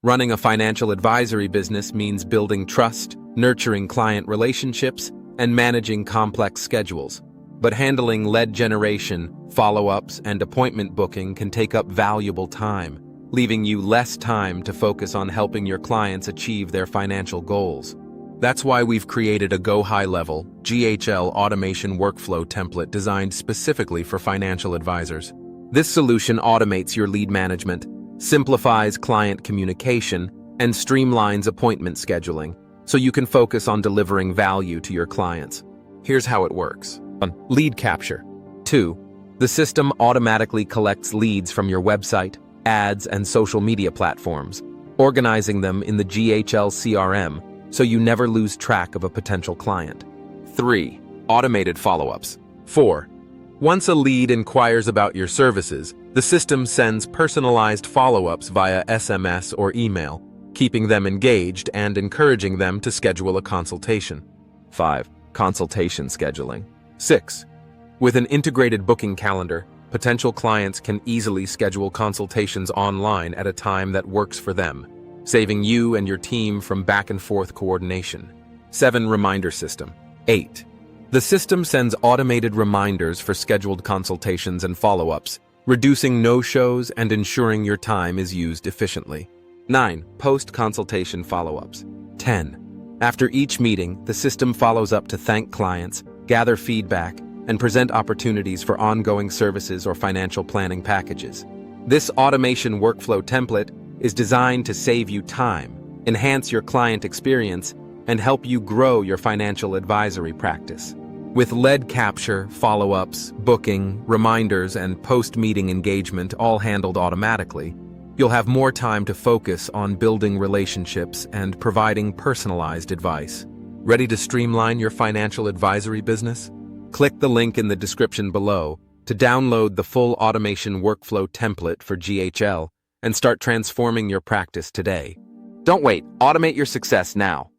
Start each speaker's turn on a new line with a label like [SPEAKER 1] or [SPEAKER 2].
[SPEAKER 1] Running a financial advisory business means building trust, nurturing client relationships, and managing complex schedules. But handling lead generation, follow-ups, and appointment booking can take up valuable time, leaving you less time to focus on helping your clients achieve their financial goals. That's why we've created a GoHighLevel GHL automation workflow template designed specifically for financial advisors. This solution automates your lead management, simplifies client communication, and streamlines appointment scheduling, so you can focus on delivering value to your clients. Here's how it works. 1. Lead capture. 2. The system automatically collects leads from your website, ads, and social media platforms, organizing them in the GHL CRM so you never lose track of a potential client. 3. Automated follow-ups. 4. Once a lead inquires about your services, the system sends personalized follow-ups via SMS or email, keeping them engaged and encouraging them to schedule a consultation. 5. Consultation scheduling. 6. With an integrated booking calendar, potential clients can easily schedule consultations online at a time that works for them, saving you and your team from back-and-forth coordination. 7. Reminder system. 8. The system sends automated reminders for scheduled consultations and follow-ups, reducing no-shows and ensuring your time is used efficiently. 9. Post-consultation follow-ups. 10. After each meeting, the system follows up to thank clients, gather feedback, and present opportunities for ongoing services or financial planning packages. This automation workflow template is designed to save you time, enhance your client experience, and help you grow your financial advisory practice. With lead capture, follow-ups, booking, reminders, and post-meeting engagement all handled automatically, you'll have more time to focus on building relationships and providing personalized advice. Ready to streamline your financial advisory business? Click the link in the description below to download the full automation workflow template for GHL and start transforming your practice today. Don't wait, automate your success now.